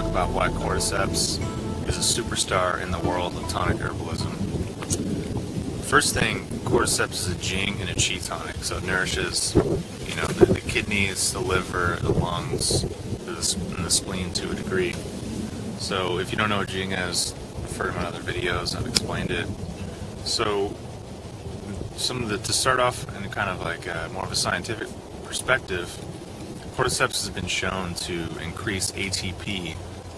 talk about why Cordyceps is a superstar in the world of tonic herbalism. First thing, Cordyceps is a Jing and a Qi tonic, so it nourishes, the kidneys, the liver, the lungs, and the spleen to a degree. So if you don't know what Jing is, refer to my other videos. I've explained it. So to start off in kind of like more of a scientific perspective, Cordyceps has been shown to increase ATP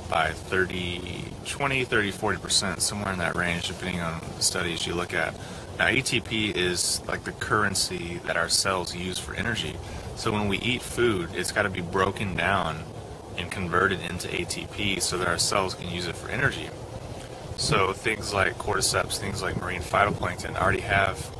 by 20, 30, 40%, somewhere in that range, depending on the studies you look at. Now, ATP is like the currency that our cells use for energy. So when we eat food, it's got to be broken down and converted into ATP so that our cells can use it for energy. So things like Cordyceps, things like marine phytoplankton already have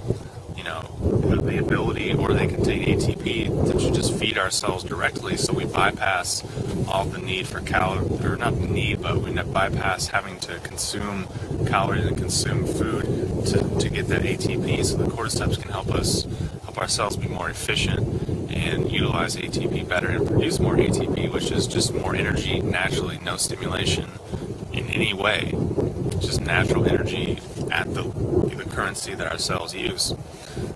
the ability, or they can take ATP to just feed our cells directly, so we bypass all the need for calories, or not the need, but we bypass having to consume calories and consume food to get that ATP. So the Cordyceps can help our cells be more efficient and utilize ATP better and produce more ATP, which is just more energy naturally, no stimulation in any way, just natural energy at the currency that our cells use.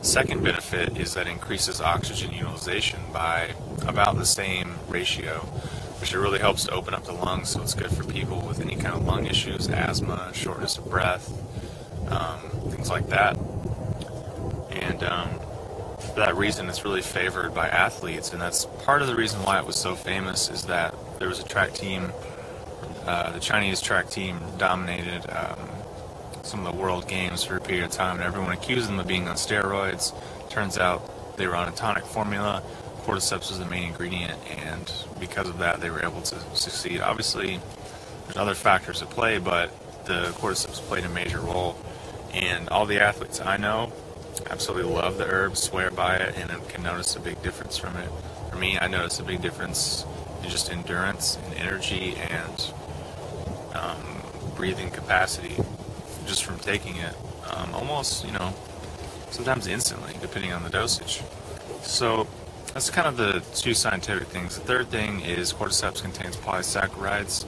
Second benefit is that it increases oxygen utilization by about the same ratio, which it really helps to open up the lungs, so it's good for people with any kind of lung issues, asthma, shortness of breath, things like that. And for that reason, it's really favored by athletes, and that's part of the reason why it was so famous, is that there was a track team, the Chinese track team dominated some of the world games for a period of time, and everyone accused them of being on steroids. Turns out they were on a tonic formula. Cordyceps was the main ingredient, and because of that, they were able to succeed. Obviously, there's other factors at play, but the Cordyceps played a major role. And all the athletes I know absolutely love the herb, swear by it, and can notice a big difference from it. For me, I noticed a big difference in just endurance and energy and breathing capacity just from taking it, almost, sometimes instantly, depending on the dosage. So that's kind of the two scientific things. The third thing is Cordyceps contains polysaccharides,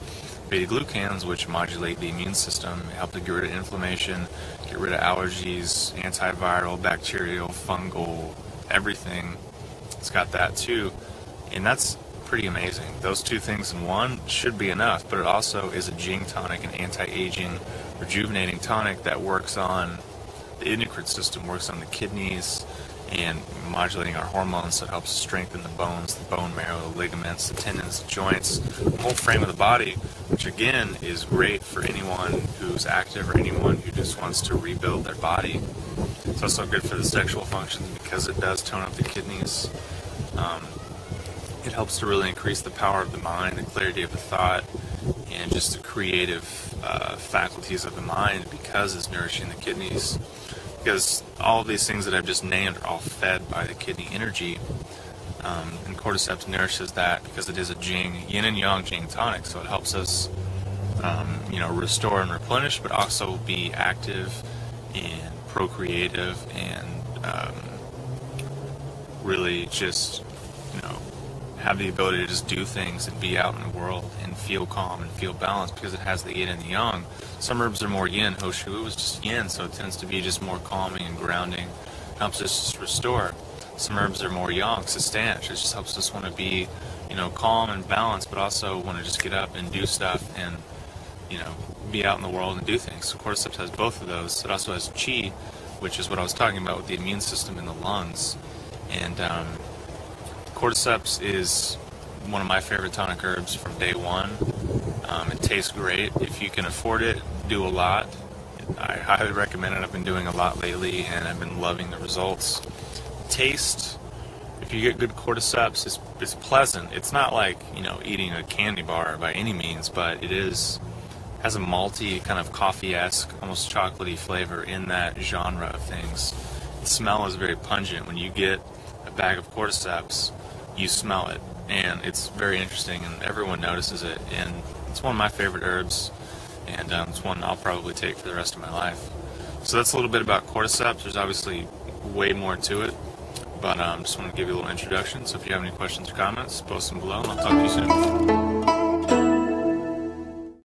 beta-glucans, which modulate the immune system, help to get rid of inflammation, get rid of allergies, antiviral, bacterial, fungal, everything. It's got that too, and that's pretty amazing. Those two things in one should be enough, but it also is a Jing tonic, an anti-aging, rejuvenating tonic that works on the endocrine system, works on the kidneys, and modulating our hormones, so it helps strengthen the bones, the bone marrow, the ligaments, the tendons, the joints, the whole frame of the body, which again is great for anyone who's active or anyone who just wants to rebuild their body. It's also good for the sexual functions because it does tone up the kidneys. It helps to really increase the power of the mind, the clarity of the thought, and just the creative faculties of the mind, because it's nourishing the kidneys. Because all of these things that I've just named are all fed by the kidney energy, and Cordyceps nourishes that because it is a Jing, yin and yang Jing tonic, so it helps us restore and replenish, but also be active and procreative and really just have the ability to just do things and be out in the world and feel calm and feel balanced, because it has the yin and the yang. Some herbs are more yin. Hoshu is just yin, so it tends to be just more calming and grounding. Helps us just restore. Some herbs are more yang, sustanch. It just helps us want to be, calm and balanced, but also want to just get up and do stuff and, be out in the world and do things. So Cordyceps has both of those. It also has Qi, which is what I was talking about with the immune system in the lungs. And Cordyceps is one of my favorite tonic herbs from day one. It tastes great. If you can afford it, do a lot. I highly recommend it. I've been doing a lot lately, and I've been loving the results. Taste, if you get good Cordyceps, it's pleasant. It's not like eating a candy bar by any means, but it has a malty, kind of coffee-esque, almost chocolatey flavor in that genre of things. The smell is very pungent. When you get a bag of Cordyceps, you smell it, and it's very interesting, and everyone notices it, and it's one of my favorite herbs, and it's one I'll probably take for the rest of my life. So that's a little bit about Cordyceps. There's obviously way more to it, but just want to give you a little introduction. So if you have any questions or comments, post them below, and I'll talk to you soon.